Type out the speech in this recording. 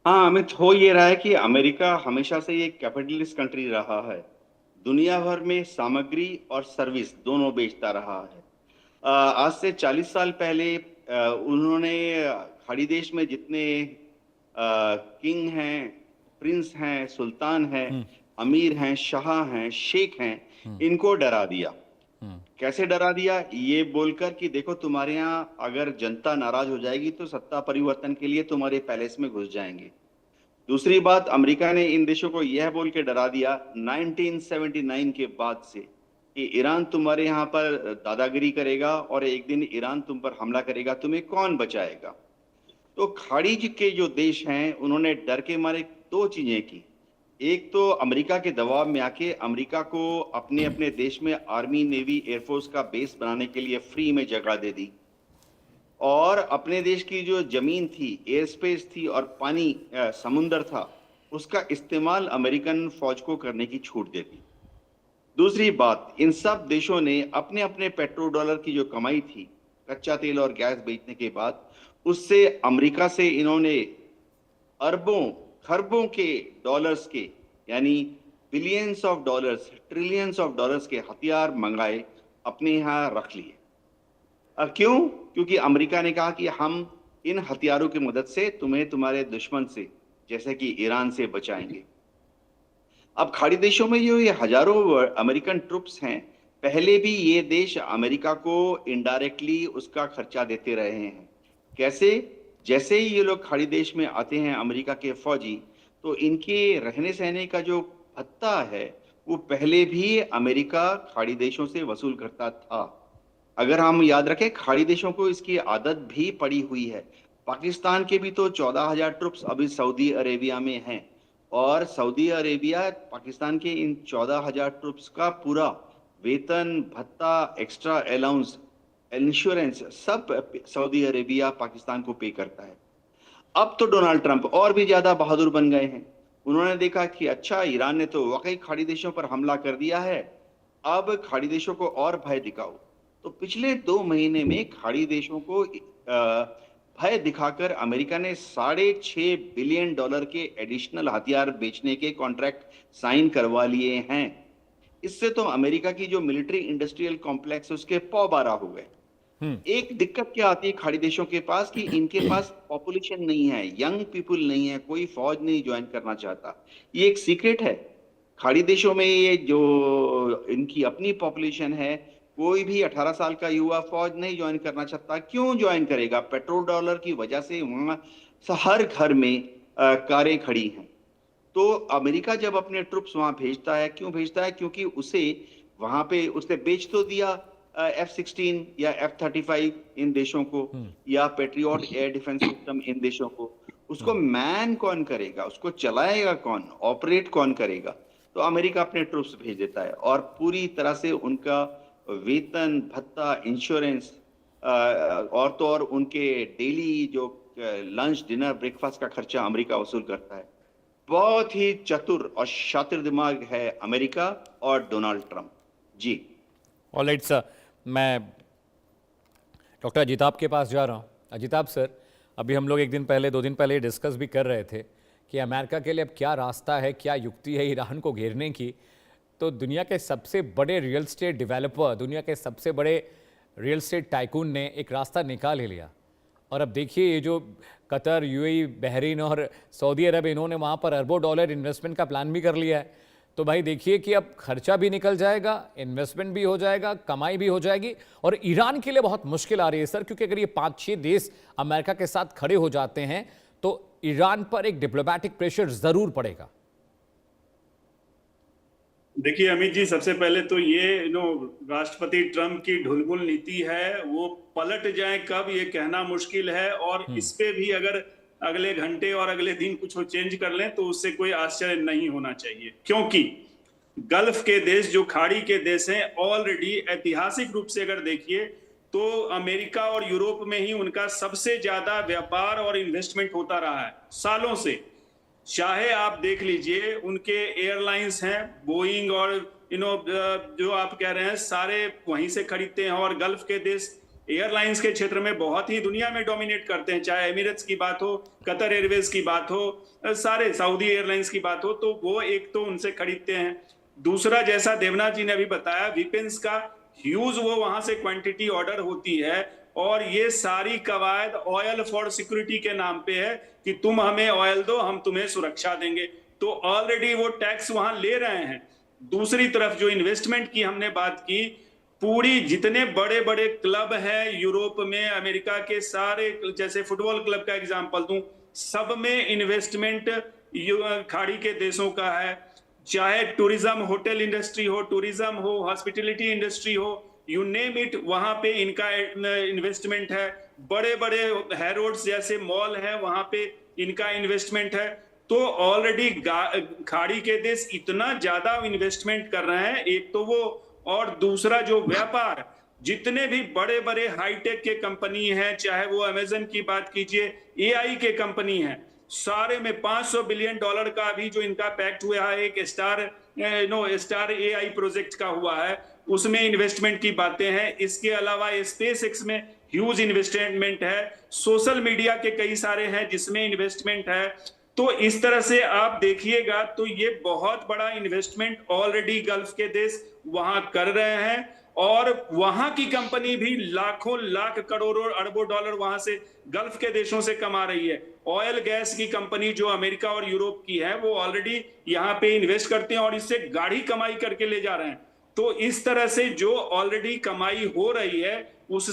हाँ अमित, हो ये रहा है कि अमेरिका हमेशा से ये कैपिटलिस्ट कंट्री रहा है। दुनिया भर में सामग्री और सर्विस दोनों बेचता रहा है। आज से 40 साल पहले उन्होंने खाड़ी देश में जितने किंग हैं, प्रिंस हैं, सुल्तान हैं, अमीर हैं, शाह हैं, शेख हैं, इनको डरा दिया। कैसे डरा दिया? ये बोलकर कि देखो, तुम्हारे यहाँ अगर जनता नाराज हो जाएगी तो सत्ता परिवर्तन के लिए तुम्हारे पैलेस में घुस जाएंगे। दूसरी बात, अमेरिका ने इन देशों को यह बोल के डरा दिया 1979 के बाद से कि ईरान तुम्हारे यहाँ पर दादागिरी करेगा और एक दिन ईरान तुम पर हमला करेगा, तुम्हें कौन बचाएगा। तो खाड़ीज के जो देश हैं उन्होंने डर के मारे दो चीजें की। एक तो अमेरिका के दबाव में आके अमेरिका को अपने अपने देश में आर्मी, नेवी, एयरफोर्स का बेस बनाने के लिए फ्री में जगह दे दी, और अपने देश की जो जमीन थी, एयर स्पेस थी और पानी समुंदर था, उसका इस्तेमाल अमेरिकन फौज को करने की छूट दे दी। दूसरी बात, इन सब देशों ने अपने अपने पेट्रो डॉलर की जो कमाई थी कच्चा तेल और गैस बेचने के बाद, उससे अमेरिका से इन्होंने अरबों खरबों के डॉलर्स के, यानी billions of dollars, trillions of dollars के हथियार मंगाए, अपने यहाँ रख लिए। क्यों? क्योंकि अमेरिका ने कहा कि हम इन हथियारों की मदद से तुम्हें तुम्हारे दुश्मन से, जैसे कि ईरान से, बचाएंगे। अब खाड़ी देशों में जो ये हजारों अमेरिकन ट्रुप्स हैं, पहले भी ये देश अमेरिका को इनडायरेक्टली उसका खर्चा देते रहे हैं। कैसे? जैसे ही ये लोग खाड़ी देश में आते हैं अमेरिका के फौजी, तो इनके रहने सहने का जो भत्ता है वो पहले भी अमेरिका खाड़ी देशों से वसूल करता था। अगर हम याद रखें, खाड़ी देशों को इसकी आदत भी पड़ी हुई है। पाकिस्तान के भी तो 14,000 ट्रुप्स अभी सऊदी अरेबिया में हैं, और सऊदी अरेबिया पाकिस्तान के इन 14,000 ट्रुप्स का पूरा वेतन, भत्ता, एक्स्ट्रा अलाउंस, इंश्योरेंस सब सऊदी अरेबिया पाकिस्तान को पे करता है। अब तो डोनाल्ड ट्रंप और भी ज्यादा बहादुर बन गए हैं। उन्होंने देखा कि अच्छा, ईरान ने तो वाकई खाड़ी देशों पर हमला कर दिया है, अब खाड़ी देशों को और भय दिखाओ। तो पिछले 2 महीने में खाड़ी देशों को भय दिखाकर अमेरिका ने $6.5 बिलियन के एडिशनल हथियार बेचने के कॉन्ट्रैक्ट साइन करवा लिए हैं। इससे तो अमेरिका की जो मिलिट्री इंडस्ट्रियल कॉम्प्लेक्स है उसके पौ बारह हो गए। एक दिक्कत क्या आती है खाड़ी देशों के पास कि इनके पास पॉपुलेशन नहीं है, यंग पीपुल नहीं है, कोई फौज नहीं ज्वाइन करना चाहता। ये एक सीक्रेट है। खाड़ी देशों में ये जो इनकी अपनी पॉपुलेशन है, कोई भी 18 साल का युवा फौज नहीं ज्वाइन करना चाहता। क्यों ज्वाइन करेगा? पेट्रोल डॉलर की वजह से वहां हर घर में कारें खड़ी हैं। तो अमेरिका जब अपने ट्रुप्स वहां भेजता है, क्यों भेजता है? क्योंकि उसे वहां पे उसने बेच तो दिया F-16 या F-35 इन देशों को, या patriot air defence system in देशों को। उसको मैन कौन करेगा? उसको चलाएगा कौन? ऑपरेट कौन करेगा? तो अमेरिका अपने ट्रुप्स भेज देता है और पूरी तरह से उनका वेतन, भत्ता, इंश्योरेंस, और तो और उनके डेली जो लंच, डिनर, ब्रेकफास्ट का खर्चा अमेरिका वसूल करता है। बहुत ही चतुर और शातिर दिमाग है अमेरिका और डोनाल्ड ट्रंप जी। ऑलराइट सर, मैं डॉक्टर अजिताभ के पास जा रहा हूँ। अजिताभ सर, अभी हम लोग एक दिन पहले, 2 दिन पहले डिस्कस भी कर रहे थे कि अमेरिका के लिए अब क्या रास्ता है, क्या युक्ति है ईरान को घेरने की। तो दुनिया के सबसे बड़े रियल स्टेट डेवलपर, दुनिया के सबसे बड़े रियल स्टेट टाइकून ने एक रास्ता निकाल ही लिया। और अब देखिए, ये जो कतर, यूएई, बहरीन और सऊदी अरब, इन्होंने वहाँ पर अरबों डॉलर इन्वेस्टमेंट का प्लान भी कर लिया है। तो भाई देखिए कि अब खर्चा भी निकल जाएगा, इन्वेस्टमेंट भी हो जाएगा, कमाई भी हो जाएगी। और ईरान के लिए बहुत मुश्किल आ रही है सर, क्योंकि अगर ये 5-6 देश अमेरिका के साथ खड़े हो जाते हैं तो ईरान पर एक डिप्लोमैटिक प्रेशर जरूर पड़ेगा। देखिए अमित जी, सबसे पहले तो ये राष्ट्रपति ट्रंप की ढुलमुल नीति है, वो पलट जाए कब ये कहना मुश्किल है। और इस पे भी अगर अगले घंटे और अगले दिन कुछ चेंज कर लें तो उससे कोई आश्चर्य नहीं होना चाहिए, क्योंकि गल्फ के देश, जो खाड़ी के देश हैं, ऑलरेडी ऐतिहासिक रूप से अगर देखिए तो अमेरिका और यूरोप में ही उनका सबसे ज्यादा व्यापार और इन्वेस्टमेंट होता रहा है सालों से। चाहे आप देख लीजिए, उनके एयरलाइंस हैं बोइंग और जो आप कह रहे हैं, सारे वहीं से खरीदते हैं। और गल्फ के देश एयरलाइंस के क्षेत्र में बहुत ही दुनिया में डोमिनेट करते हैं, चाहे एमिरेट्स की बात हो, कतर एयरवेज की बात हो, सारे सऊदी एयरलाइंस की बात हो, तो वो एक तो उनसे खरीदते हैं। दूसरा, जैसा देवनाथ जी ने अभी बताया, वेपन्स का ह्यूज वो वहां से क्वांटिटी ऑर्डर होती है, और ये सारी कवायद ऑयल फॉर सिक्योरिटी के नाम पे है कि तुम हमें ऑयल दो, हम तुम्हें सुरक्षा देंगे। तो ऑलरेडी वो टैक्स वहां ले रहे हैं। दूसरी तरफ जो इन्वेस्टमेंट की हमने बात की, पूरी जितने बड़े बड़े क्लब हैं यूरोप में, अमेरिका के सारे, जैसे फुटबॉल क्लब का एग्जांपल दूं, सब में इन्वेस्टमेंट खाड़ी के देशों का है। चाहे टूरिज्म, होटल इंडस्ट्री हो, टूरिज्म हो, हॉस्पिटैलिटी इंडस्ट्री हो, यू नेम इट, वहां पे इनका इन्वेस्टमेंट है। बड़े बड़े हैरोड्स जैसे मॉल है, वहां पे इनका इन्वेस्टमेंट है। तो ऑलरेडी खाड़ी के देश इतना ज्यादा इन्वेस्टमेंट कर रहे हैं, एक तो वो, और दूसरा जो व्यापार, जितने भी बड़े बड़े हाईटेक के कंपनी हैं, चाहे वो अमेजन की बात कीजिए, एआई के कंपनी है, सारे में $500 बिलियन का भी जो इनका पैक्ट हुआ है, एक स्टार एआई प्रोजेक्ट का हुआ है, उसमें इन्वेस्टमेंट की बातें हैं। इसके अलावा स्पेस एक्स में ह्यूज इन्वेस्टमेंट है, सोशल मीडिया के कई सारे हैं जिसमें इन्वेस्टमेंट है। तो इस तरह से आप देखिएगा तो ये बहुत बड़ा इन्वेस्टमेंट ऑलरेडी गल्फ के देश वहां कर रहे हैं, और वहां की कंपनी भी लाखों लाख करोड़ों अरबों डॉलर वहां से गल्फ के देशों से कमा रही है। ऑयल गैस की कंपनी जो अमेरिका और यूरोप की है, वो ऑलरेडी यहाँ पे इन्वेस्ट करते हैं और इससे गाढ़ी कमाई करके ले जा रहे हैं। तो इस तरह से जो ऑलरेडी कमाई हो रही है, उससे